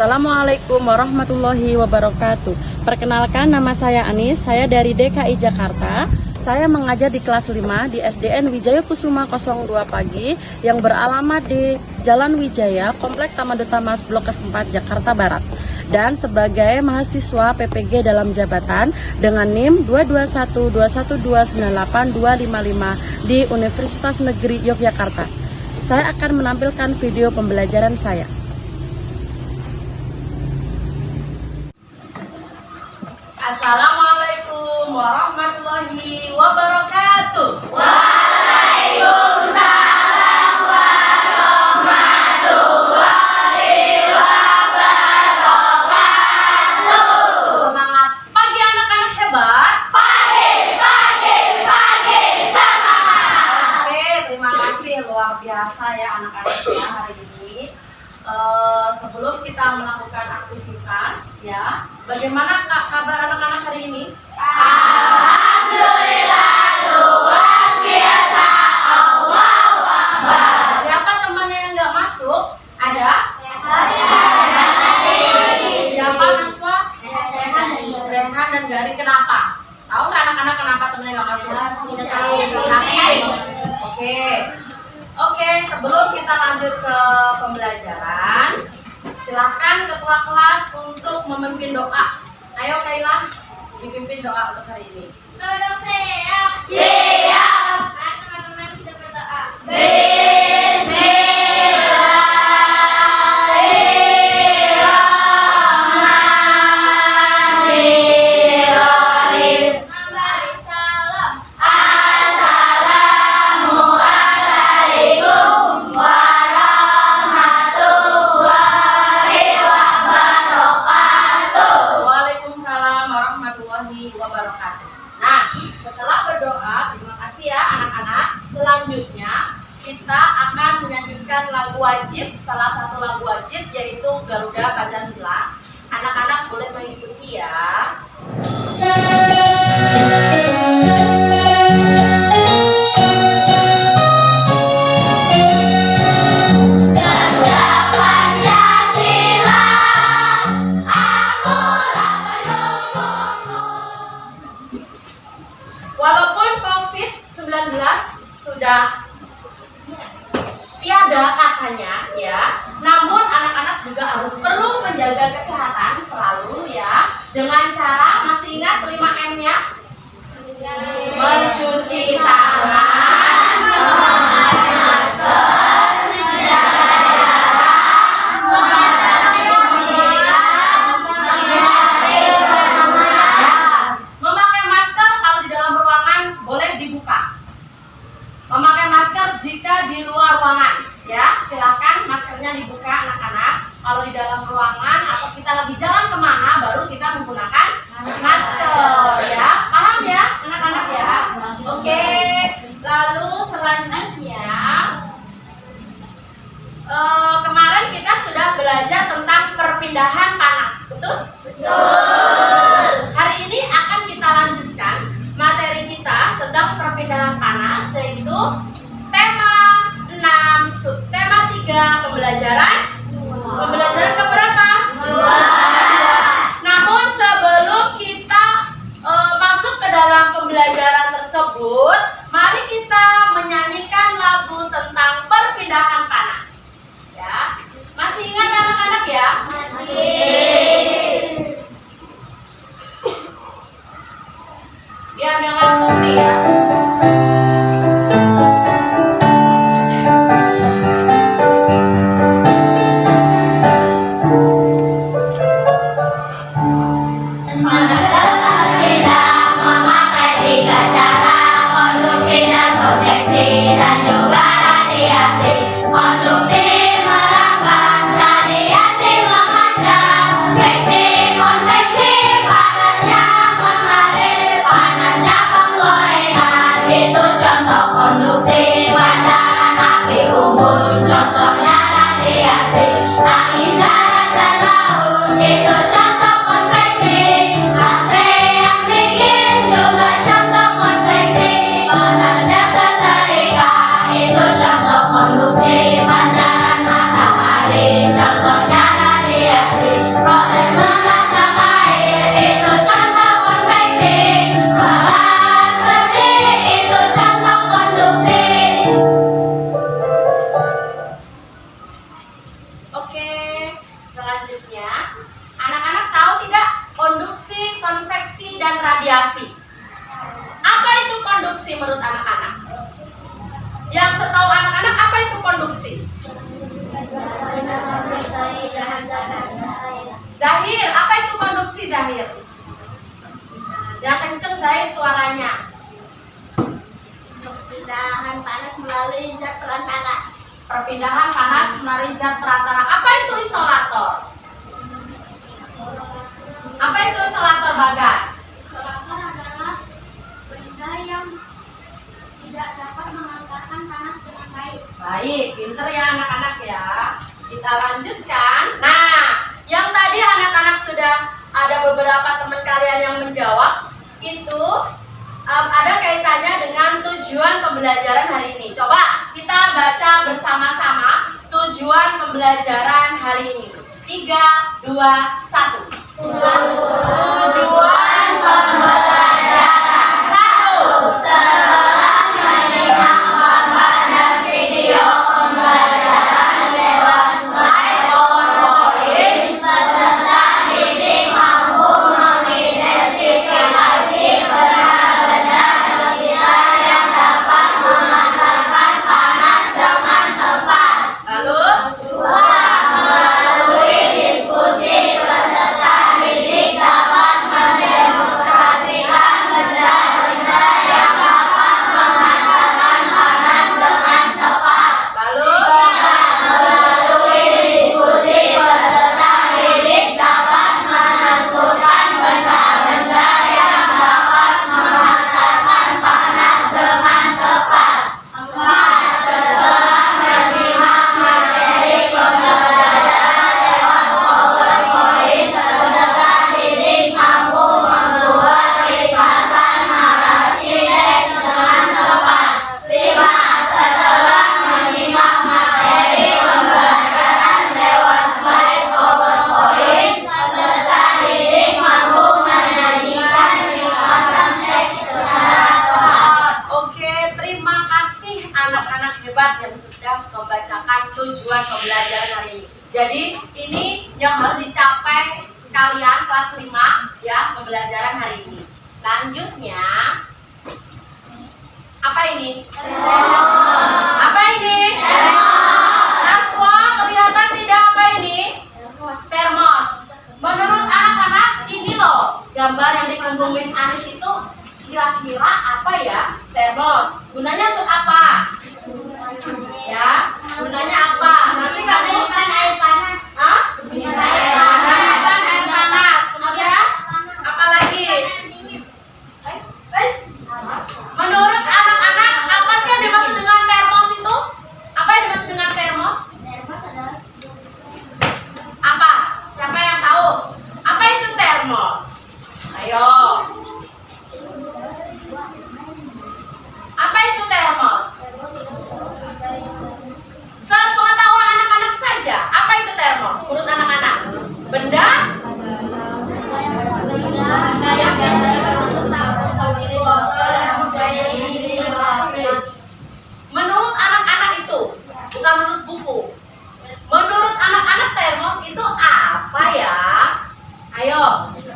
Assalamualaikum warahmatullahi wabarakatuh. Perkenalkan, nama saya Anis, saya dari DKI Jakarta. Saya mengajar di kelas 5 di SDN Wijaya Kusuma 02 Pagi yang beralamat di Jalan Wijaya, Komplek Taman Duta Mas Blok F4 Jakarta Barat. Dan sebagai mahasiswa PPG dalam jabatan dengan NIM 22121298255 di Universitas Negeri Yogyakarta. Saya akan menampilkan video pembelajaran saya. Assalamualaikum warahmatullahi wabarakatuh. Waalaikumsalam warahmatullahi wabarakatuh. Semangat pagi anak-anak hebat. Pagi semangat. Oke, terima kasih, luar biasa ya anak-anaknya hari ini. Sebelum kita melakukan aktivitas ya, bagaimana kabar anak-anak hari ini? Alhamdulillah, luar biasa. Allahu Akbar. Siapa temannya yang nggak masuk? Ada? Siapa, Naswa? Rehan dan Gari. Kenapa? Tahu nggak anak-anak kenapa temennya nggak masuk? Sakit. Oke, sebelum kita lanjut ke pembelajaran, silahkan ketua kelas untuk memimpin doa. Ayo Kailah, dipimpin doa untuk hari ini. Duduk siap. Siap. Mari teman-teman kita berdoa. Bismillahirrahmanirrahim. Memberi salam. Assalamualaikum warahmatullahi wabarakatuh. Waalaikumsalam warahmatullahi wabarakatuh. Nah, setelah berdoa, terima kasih ya anak-anak. Selanjutnya kita akan menyanyikan lagu wajib, salah satu lagu wajib yaitu Garuda Pancasila. Anak-anak boleh mengikuti ya. Garuda Pancasila, akulah pendukungmu. Walaupun COVID-19 sudah tiada katanya ya, namun anak-anak juga harus perlu menjaga kesehatan selalu ya, dengan cara masih ingat 5M-nya? Mencuci tangan, memakai masker, menjaga jarak, membatasi mobilitas, menghindari kerumunan. Memakai masker kalau di dalam ruangan boleh dibuka. Memakai masker jika di luar ruangan, ya silakan maskernya dibuka anak-anak. Kalau di dalam ruangan atau kita lagi jalan kemana, baru kita menggunakan masker, ya. Paham ya, anak-anak ya? Oke. Lalu selanjutnya, kemarin kita sudah belajar tentang perpindahan panas, betul? Betul. Hari ini akan kita lanjutkan materi kita tentang perpindahan panas, yaitu tema 6, subtema 3, pembelajaran keberapa? Namun sebelum kita masuk ke dalam pembelajaran tersebut, mari kita menyanyikan lagu tentang perpindahan panas. Ya, masih ingat Selanjutnya, anak-anak tahu tidak konduksi, konveksi, dan radiasi? Apa itu konduksi menurut anak-anak? Yang setahu anak-anak apa itu konduksi? Zahir, apa itu konduksi Zahir? Yang kenceng Zahir suaranya. Perpindahan panas melalui zat perantara. Perpindahan panas melalui zat perantara. Apa itu isolator? Apa itu isolator Bagas? Isolator adalah benda yang tidak dapat mengantarkan panas dengan baik. Baik, pinter ya anak-anak ya. Kita lanjutkan. Nah, yang tadi anak-anak sudah ada beberapa teman kalian yang menjawab. Itu ada kaitannya dengan tujuan pembelajaran hari ini. Coba kita baca bersama-sama tujuan pembelajaran hari ini. 3, 2, 1. Tujuan pembelajaran 1. Setelah menyimak papan dan video pembelajaran lewat slide PowerPoint, peserta didik mampu mengidentifikasi benda-benda sekitar yang dapat mengantarkan panas dengan tepat. Lalu, Melalui diskusi, peserta didik dapat mendemonstrasikan benda-benda yang dapat mengantarkan panas dengan tepat. lalu, Melalui diskusi, peserta didik dapat menentukan benda-benda yang dapat mengantarkan panas dengan tepat. Setelah menyimak materi pembelajaran lewat PowerPoint, peserta didik mampu membuat ringkasan narasi teks dengan tepat. 5. Setelah menyimak materi pembelajaran lewat slide PowerPoint, peserta didik mampu menyajikan ringkasan teks secara tepat. oke, terima kasih anak-anak hebat yang sudah membacakan tujuan pembelajaran hari ini. Jadi ini yang harus dicapai kalian kelas 5 ya pembelajaran hari ini. Lanjutnya, apa ini? Apa ini? Naswa, kelihatan tidak apa ini? Termos. Menurut anak-anak ini loh gambar yang di punggung Miss Anis itu kira-kira apa ya? Termos. Gunanya untuk apa? Ya, gunanya apa? Nanti kamu air panas. Hah? Menyimpan air panas. Kemudian apa lagi? Menurut anak-anak apa sih yang dimaksud dengan termos itu? Apa yang dimaksud dengan termos? Apa? Siapa yang tahu? Apa itu termos? Ayo. Apa itu termos? Sepengetahuan anak-anak saja. Apa itu termos? Menurut anak-anak, benda Benda yang biasanya berbentuk tabung seperti botol yang berdaya diri lapis. menurut anak-anak itu, bukan menurut buku. Menurut anak-anak termos itu apa ya? Ayo,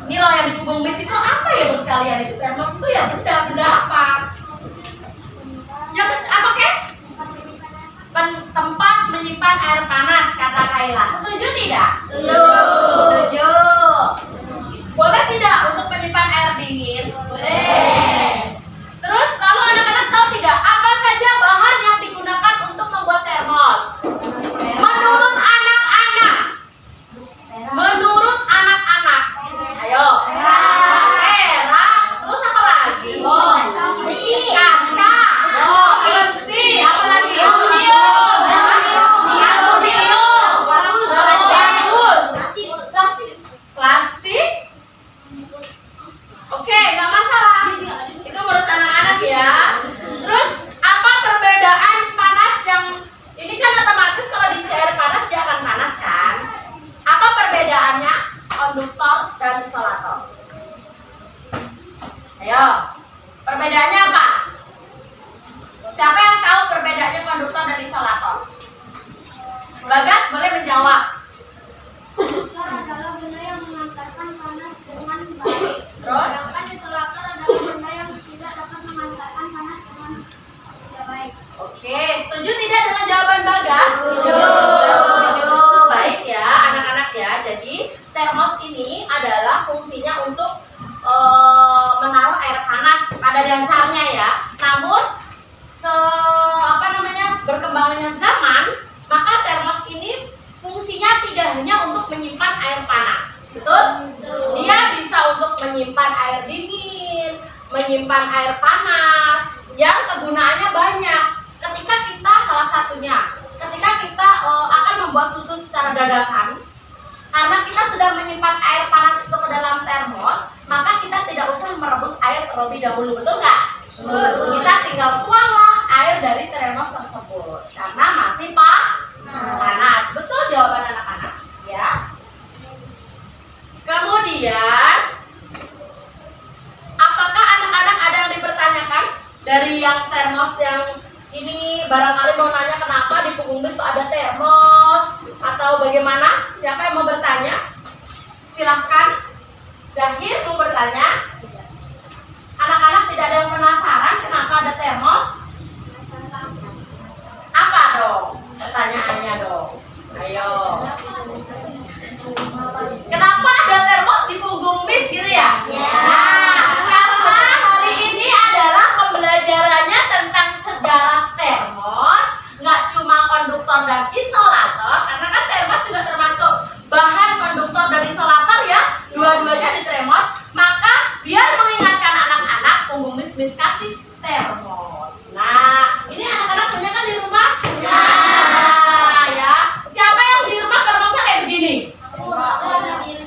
ini loh yang di punggung Miss itu apa ya menurut kalian itu? Termos itu ya benda apa? Yang apa kek? Tempat menyimpan air panas, kata Kayla. Setuju tidak? Setuju. Boleh tidak untuk menyimpan air dingin? Boleh. Terus kalau anak-anak tahu tidak apa saja bahan yang digunakan untuk membuat termos? Menurut anak-anak. Menurut anak-anak. Ayo. Perak. Terus apa lagi? Kaca. Besi. Apa lagi? Aluminium. Bagus. Plastik. Oke, nggak masalah. Itu menurut anak-anak ya. Terus apa perbedaan panas yang ini kan otomatis kalau diisi air panas dia akan panas kan? Apa perbedaannya konduktor dan isolator? Ayo, perbedaannya apa? Siapa yang tahu perbedaannya konduktor dan isolator? Bagas boleh menjawab. Betul? Dia bisa untuk menyimpan air dingin, menyimpan air panas, yang kegunaannya banyak. Ketika kita salah satunya, ketika kita akan membuat susu secara dadakan, karena kita sudah menyimpan air panas itu ke dalam termos, maka kita tidak usah merebus air terlebih dahulu, betul nggak? Kita tinggal tuanglah air dari termos tersebut, karena masih panas. Betul jawaban anak-anak, ya. Kemudian, apakah anak-anak ada yang dipertanyakan dari yang termos yang ini? Barangkali mau nanya kenapa di punggung bis itu ada termos atau bagaimana? Siapa yang mau bertanya? Silahkan. Zahir mau bertanya. Anak-anak tidak ada yang penasaran kenapa ada termos? Apa dong? Pertanyaannya dong. Ayo. Kenapa ada termos di punggung bis gitu ya? Nah, karena hari ini adalah pembelajarannya tentang sejarah termos, nggak cuma konduktor dan isolator, karena kan termos juga termasuk bahan konduktor dan isolator ya, dua-duanya di termos. Maka biar mengingatkan anak-anak, punggung bis kasih termos. Nah, ini anak-anak punya kan di rumah? Nah, ya. Siapa yang di rumah termosnya kayak begini?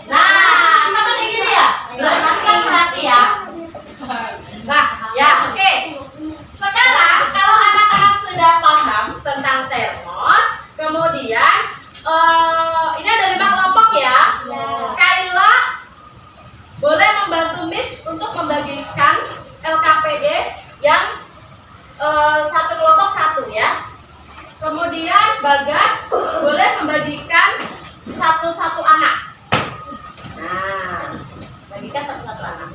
Nah, sama kayak gini ya? Berarti hati ya. Nah, ya, oke. Sekarang kalau anak-anak sudah paham tentang termos, kemudian ini ada 5 kelompok ya. Kaila boleh membantu Miss untuk membagikan LKPD yang satu kelompok satu ya. Kemudian Bagas boleh membagikan satu-satu anak. Nah, bagikan satu-satu anak.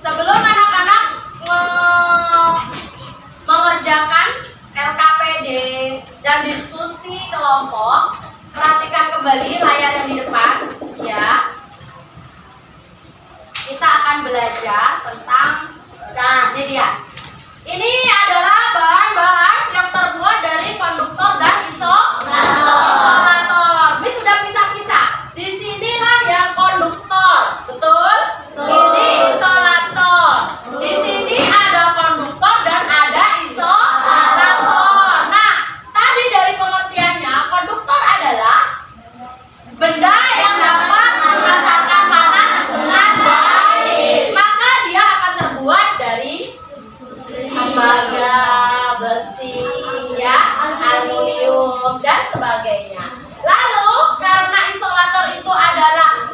Sebelum anak-anak mengerjakan LKPD dan diskusi kelompok, perhatikan kembali layar yang di depan ya. Kita akan belajar tentang, nah ini dia. Ini adalah bahan-bahan yang terbuat dari konduktor dan isolator. Ini sudah pisah-pisah. Di sinilah yang konduktor, betul? Ini isolator. Di sini ada konduktor dan ada isolator. Nah, tadi dari pengertiannya, konduktor adalah benda yang dapat menghantarkan panas dengan baik. Maka dia akan terbuat dari tembaga, besi, ya, aluminium dan sebagainya. Lalu karena isolator itu adalah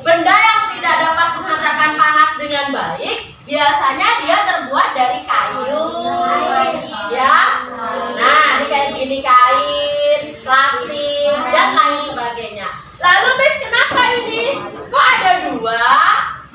benda yang tidak dapat menghantarkan panas dengan baik, biasanya dia terbuat dari kayu, ya. Nah, ini kayak begini, kain, plastik dan lain sebagainya. Lalu Miss, kenapa ini? Kok ada 2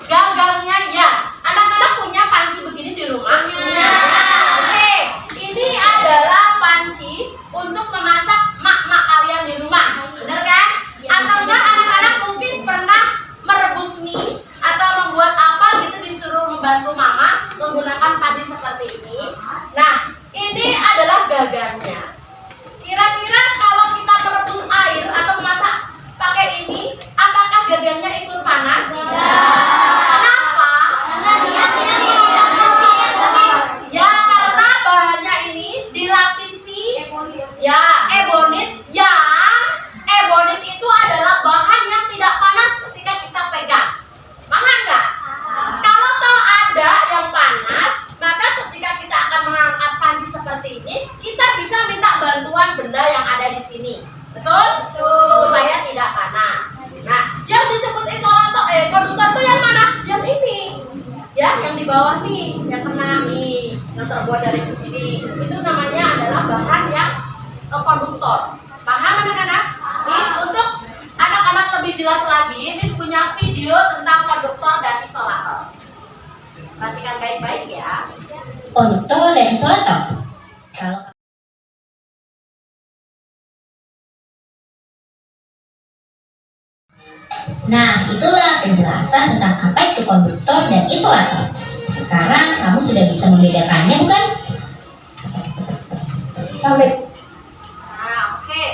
gagangnya ya? Anak-anak punya panci begini di rumah? Oke, ini adalah panci untuk memasak mak-mak kalian di rumah, bener kan? Atau enggak anak-anak mungkin pernah merebus mie atau membuat apa gitu, disuruh membantu mama menggunakan panci seperti ini. Nah, ini adalah gagangnya. Kira-kira kalau kita merebus air atau memasak pakai ini, apakah gagangnya ikut panas? Kenapa? Ya, karena bahannya ini dilapisi ya ebonit. Ya, ebonit itu adalah bahan yang tidak panas ketika kita pegang. Paham nggak? Kalau toh ada yang panas, maka ketika kita akan mengangkat panci seperti ini, kita bisa minta bantuan benda yang ada di sini. Betul? Supaya tidak panas. Nah, yang disebut isolator, konduktor itu yang mana? Yang ini. Ya, yang di bawah nih, yang kena nih, yang terbuat dari ini. Itu namanya adalah bahan yang konduktor. Paham anak-anak? Nih, untuk anak-anak lebih jelas lagi, Miss punya video tentang konduktor dan isolator. Perhatikan baik-baik ya. Konduktor dan isolator. Kalau Nah, itulah penjelasan tentang apa itu konduktor dan isolator. Sekarang kamu sudah bisa membedakannya, bukan? Sampai. Nah, oke.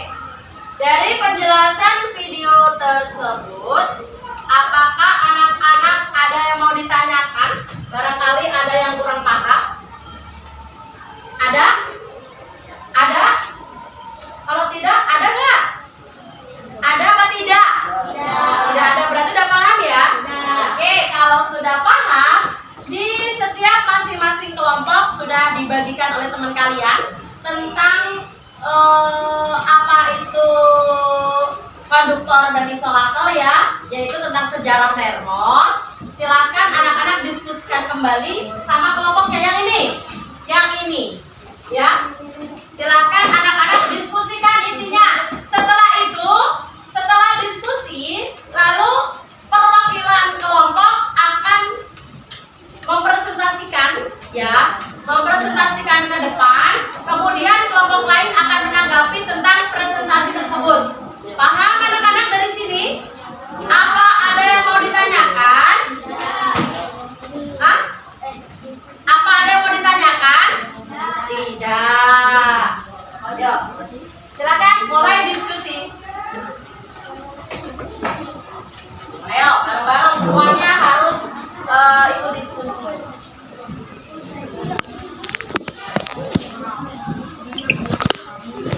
Dari penjelasan video tersebut, apakah anak-anak ada yang mau ditanyakan? Barangkali ada yang kurang paham? Ada? Ada? Kalau tidak, ada nggak? Ada apa tidak? Tidak ada, berarti udah paham ya? Oke, kalau sudah paham, di setiap masing-masing kelompok sudah dibagikan oleh teman kalian tentang apa itu konduktor dan isolator ya, yaitu tentang sejarah termos. Silakan anak-anak diskusikan kembali sama kelompoknya yang ini, ya. Silakan anak-anak diskusikan isinya. Setelah diskusi, lalu perwakilan kelompok akan mempresentasikan ke depan, kemudian kelompok lain akan menanggapi tentang presentasi tersebut. Paham anak-anak dari sini? Apa ada yang mau ditanyakan? Hah? Apa ada yang mau ditanyakan? Tidak. Ayo, silakan mulai diskusi. Ayo, bareng-bareng semuanya harus ikut diskusi.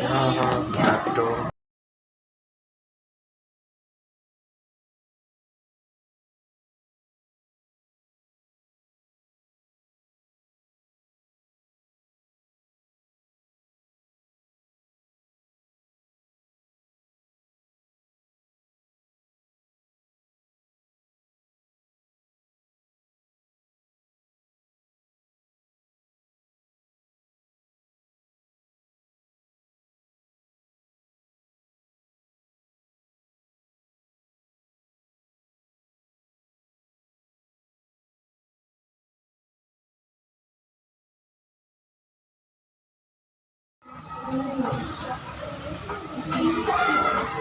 Aduh.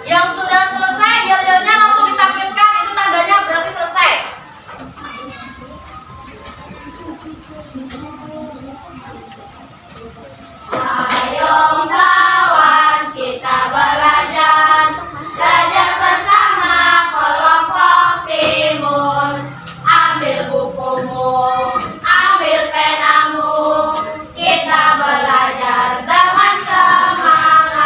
Yang sudah selesai, yel-yelnya langsung ditampilkan, itu tandanya berarti selesai. Ayo kawan, kita belajar bersama kelompok timun. Ambil bukumu, ambil penamu, kita belajar dengan semangat.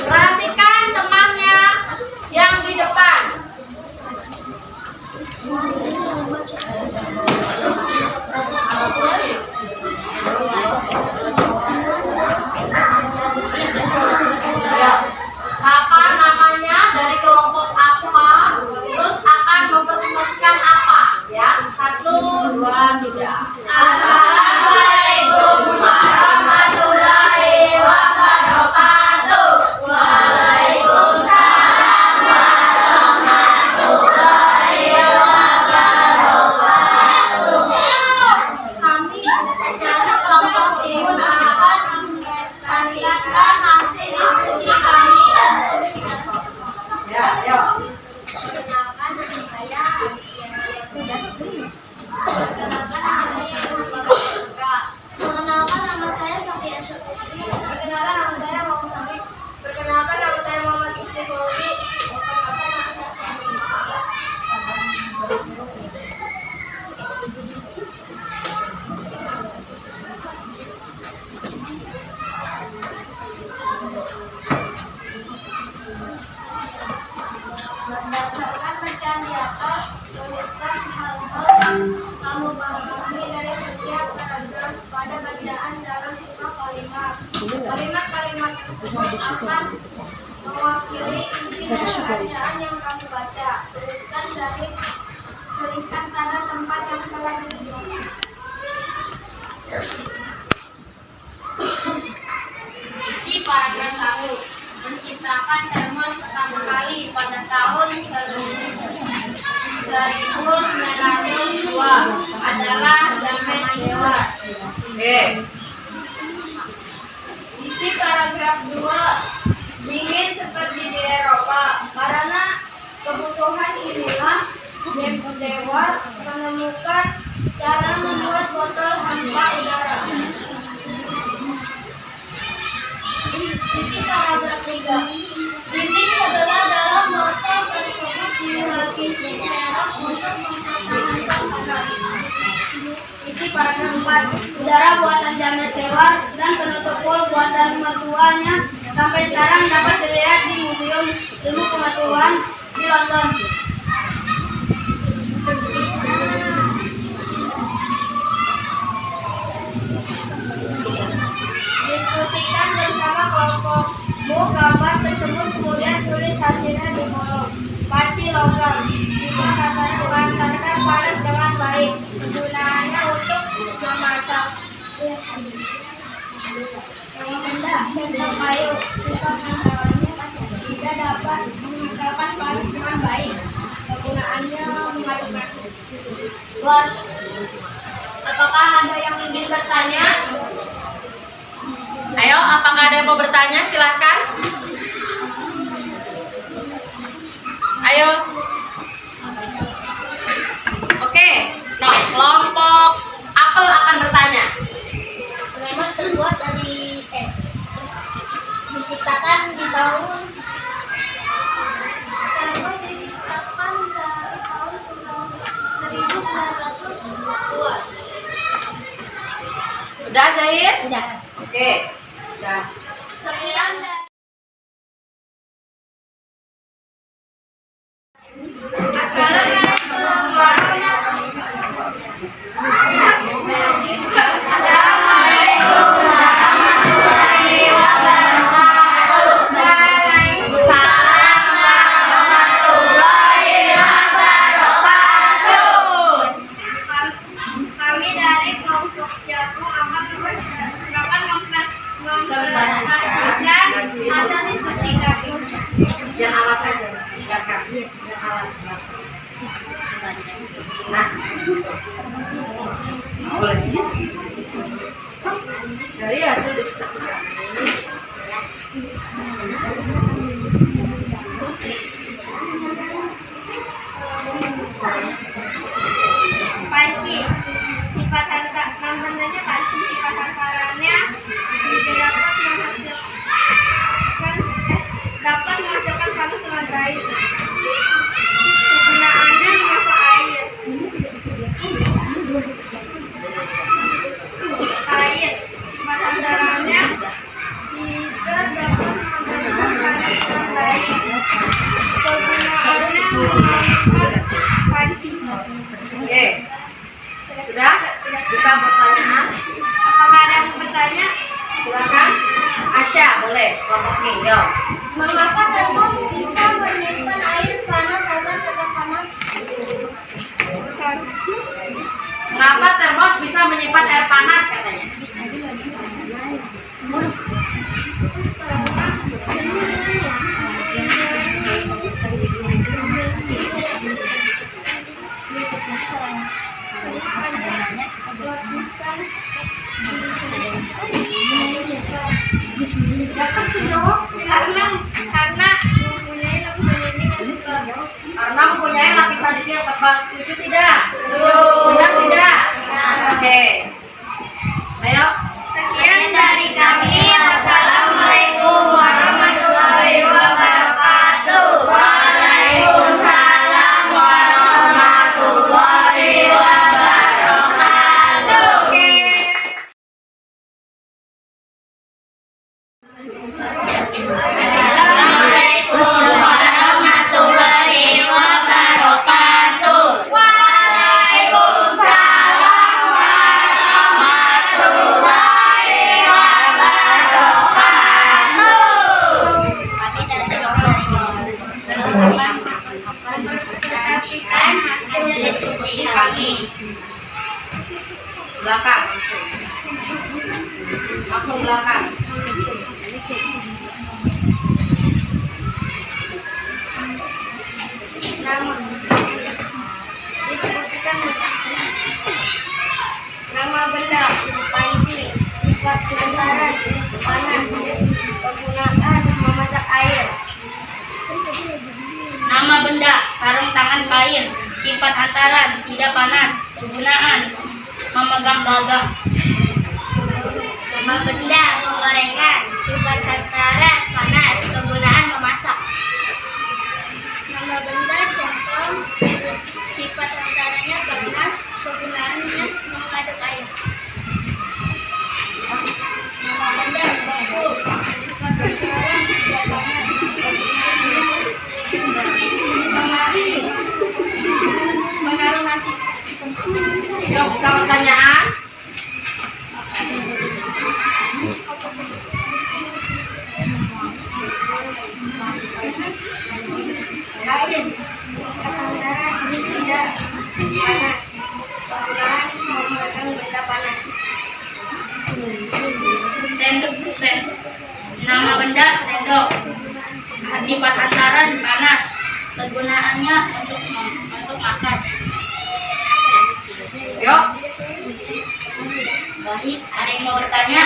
Perhatikan temannya yang di depan. Ya, siapa namanya, dari kelompok apa, terus akan mempersembahkan apa, ya? 1, 2, 3. Assalamualaikum warahmatullahi wabarakatuh. Waalaikumsalam warahmatullahi wabarakatuh. Kami dari kelompok Ibu akan mempresentasikan hasil diskusi kami. Ya, yuk. Perkenalkan nama saya Aditya Putri. Perkenalkan nama saya Muhammad Putra. Perkenalkan nama saya Sofia Syukri. Perkenalkan nama saya Muhammad Sari. Perkenalkan nama saya Muhammad Ibnu Bowi. Berdasarkan bacaan di atas, tuliskan hal-hal yang kamu pahami dari setiap paragraf pada bacaan dalam 5 kalimat. Kalimat-kalimat tersebut akan mewakili isi dari bacaan yang kamu baca. Tuliskan pada tempat yang telah ditentukan. Isi paragraf 1. Menciptakan termos pertama kali pada tahun 1902 adalah James Dewar. Oke. Isi paragraf 2. Dingin seperti di Eropa. Karena kebutuhan inilah James Dewar menemukan cara membuat botol hampa udara. Isi paragraf 3. Dinding sebelah dalam botol tersebut dilapisi merek untuk mempertahankan panas. Isi paragraf 4. Udara buatan James Dewar dan penutup pul buatan mertuanya sampai sekarang dapat dilihat di Museum Ilmu Pengetahuan di London. Diskusikan bersama kelompokmu gambar tersebut, kemudian tulis hasilnya di kolom. Panci logam dihantarkan panas dengan baik. Penggunaannya untuk memasak. Contoh kayu, sifat hantarannya tidak dapat menghantarkan panas dengan baik. Penggunaannya mengaduk nasi. Bos, apakah ada yang ingin bertanya? Ayo, apakah ada yang mau bertanya? Silahkan. Ayo. Oke. Nah, kelompok apel akan bertanya. Lemon terbuat dari diciptakan di tahun dari tahun 1902. Sudah, Zahid? Sudah. Oke. Sudah. Sekian dari Assalamualaikum warahmatullahi wabarakatuh. Kami dari kelompok Jago akan mempresentasikan hasil diskusi kami. Yang alat aja. Silakan. Yang alat. Nah. Boleh. Dari hasil diskusi kami. Panci, sifat namanya panci, sifat hantarannya dapat menghasilkan panas dengan baik. Oke. Sudah? Buka pertanyaan. Apakah ada yang bertanya? Silakan. Asya, boleh. Kelompok nih, yo. Mengapa termos bisa menyimpan air panas agar tetap panas? Mengapa termos bisa menyimpan air panas katanya? Ya kecil jawab. Karena mempunyai lapisan dinding yang tebal. Karena mempunyai lapisan dinding yang tebal. Setuju tidak? Benar tidak? Oke. Ayo. Sekian dari kami. Wassalamualaikum warahmatullahi wabarakatuh. Waalaikumsalam warahmatullahi wabarakatuh. Oke. Assalamualaikum warahmatullahi wabarakatuh. Waalaikumsalam warahmatullahi wabarakatuh. Presentasikan hasil diskusi kami. Belakang langsung belakang. Diskusikan nama benda, panci, sifat sementara, panas, penggunaan memasak air. Nama benda, sarung tangan kain. Sifat hantaran, tidak panas. Penggunaan, memegang gagang. Nama benda, penggorengan, sifat hantaran, panas, penggunaan memasak. Nama benda, centong, sifat hantarannya panas, penggunaannya mengaduk air. Nama benda, batu, sifat hantaran, tidak panas, penggunaannya menaruh nasi. Yuk, buka pertanyaan. Air, sifat hantaran, tidak panas, penggunaan menggunakan benda panas. Sendok. Nama benda, sendok. Sifat hantaran, panas. Kegunaannya untuk makan. Yuk. Baik, ada yang mau bertanya?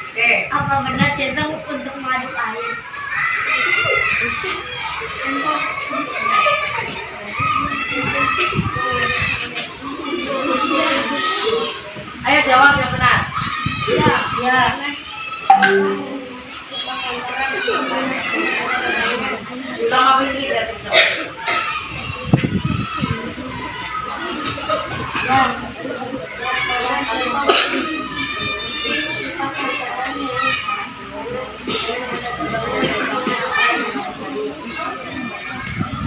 Oke. Apa benar centong untuk mengaduk air? Ayo jawab yang benar. Ya. Ulang apa ini biar kencang.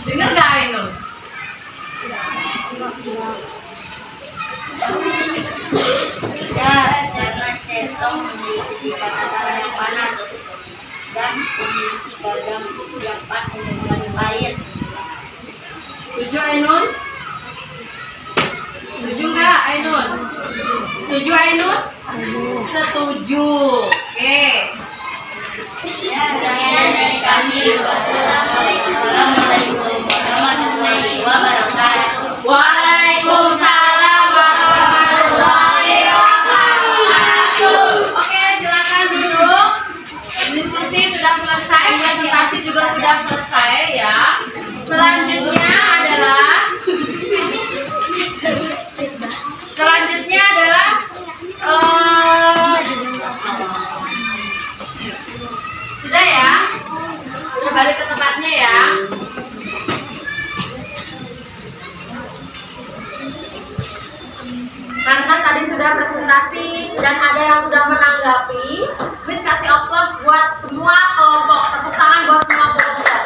Dengar nggak Ainul? Ya, karena centong memiliki sifat hantaran yang panas dan memiliki gagang yang pas untuk mengaduk air. Setuju Ainul? Setuju nggak Ainul? Setuju Ainul? Setuju. Oke. Sekian dari kami. Wassalamualaikum warahmatullahi wabarakatuh. Waalaikumsalam warahmatullahi wabarakatuh. Oke, silakan duduk. Diskusi sudah selesai, presentasi juga sudah selesai ya. Selanjutnya adalah sudah ya? Sudah balik ke tempatnya ya? Karena tadi sudah presentasi dan ada yang sudah menanggapi, Miss kasih applause buat semua kelompok. Tepuk tangan buat semua kelompok.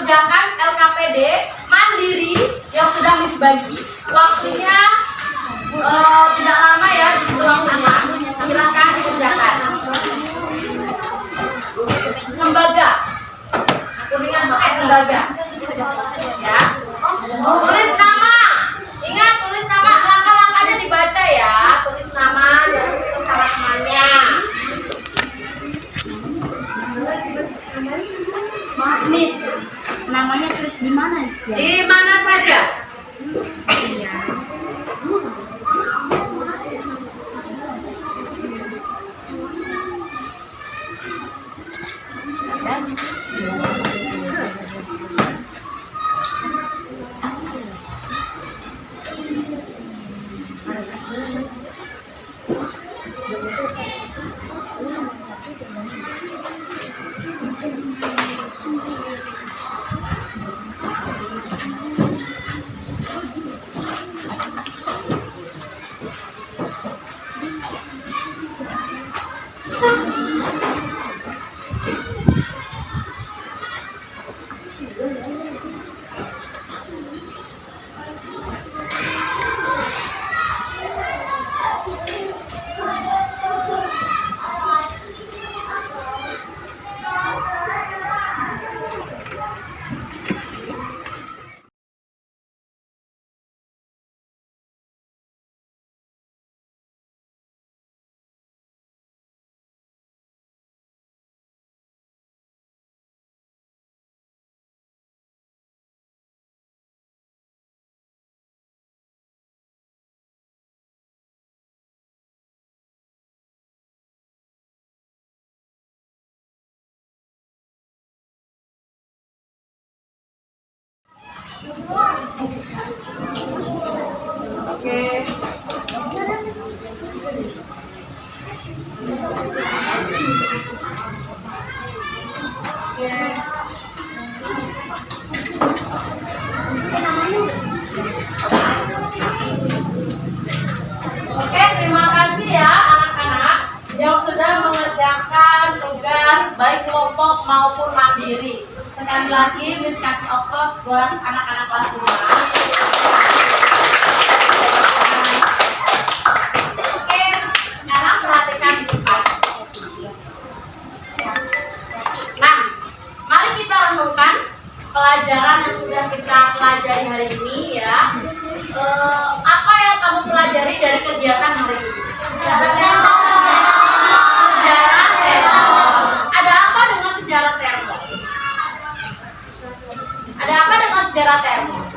mengerjakan LKPD mandiri yang sudah Miss bagi. Waktunya tidak lama ya, di situ sama. Silakan dikerjakan. Lembaga. Kuningan pakai lembaga. Ya. Tulis nama. Ingat tulis nama, langkah-langkahnya dibaca ya. Tulis nama, jangan tulis sama temannya. Maaf Miss, namanya tulis di mana ya? Di mana saja. Oke. Oke, terima kasih ya anak-anak yang sudah mengerjakan tugas baik kelompok maupun mandiri. Sekali lagi Miss kasih applause buat anak-anak kelas 5. Oke, sekarang perhatikan di depan. Nah, mari kita renungkan pelajaran yang sudah kita pelajari hari ini ya. Apa yang kamu pelajari dari kegiatan hari ini? Sejarah termos. Ada apa dengan sejarah termos? Ada apa dengan sejarah termos?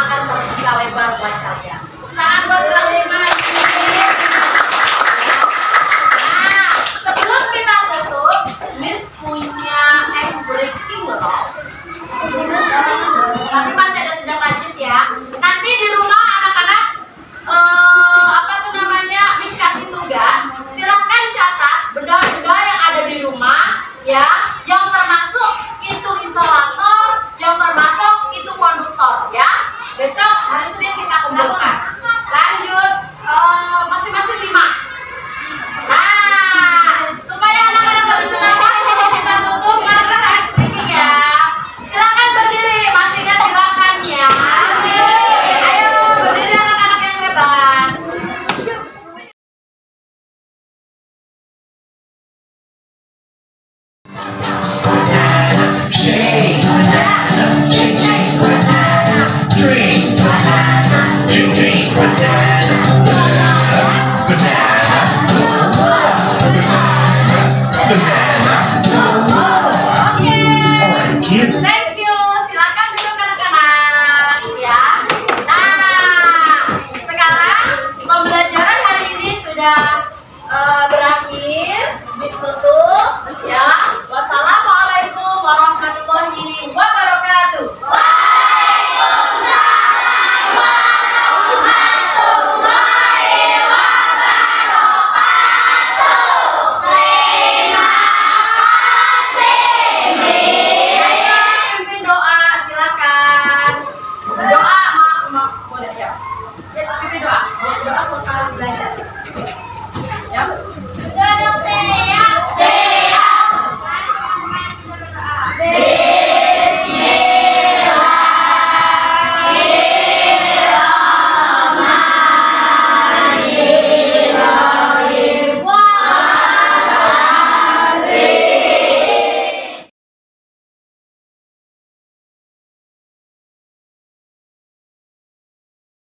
akan terbuka lebar buat kalian. Tangan buat kelas 5. Nah, sebelum kita tutup, Miss punya ice breaking loh. Tapi masih ada tindak lanjut ya. Nanti di rumah anak-anak apa tuh namanya, Miss kasih tugas. Silahkan catat benda-benda yang ada di rumah ya, yang termasuk itu isolator, yang termasuk itu konduktor ya. Besok hari Senin kita kumpulkan. Lanjut, masing-masing 5. Nah, supaya anak-anak lebih semangat sebelum kita tutup, mari kita ice breaking ya. Silakan berdiri, masih ingat gerakannya. Ayo berdiri anak-anak yang hebat. Shake, banana, shake, shake, banana. Drink, banana, drink, drink, banana. Banana, banana, no more. Banana, banana, no more. Oke. Alright, kids. Thank you. Silakan duduk anak-anak ya. Nah, sekarang pembelajaran hari ini sudah berakhir. Miss tutup ya. Wassalamualaikum warahmatullahi wabarakatuh. Ayo pimpin doa, silakan. Doa, boleh ya. Ya, pimpin doa. Doa soal kalian belajar. Ya. Duduk siap.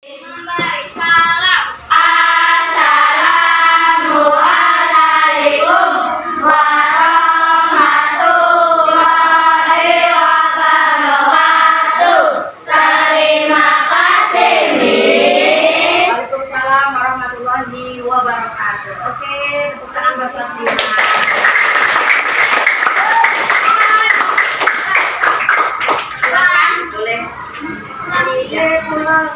Memberi salam. Assalamualaikum warahmatullahi wabarakatuh. Terima kasih, Miss. Waalaikumsalam warahmatullahi wabarakatuh. Oke, tepuk tangan buat kelas 5. Silakan, boleh. Pulang.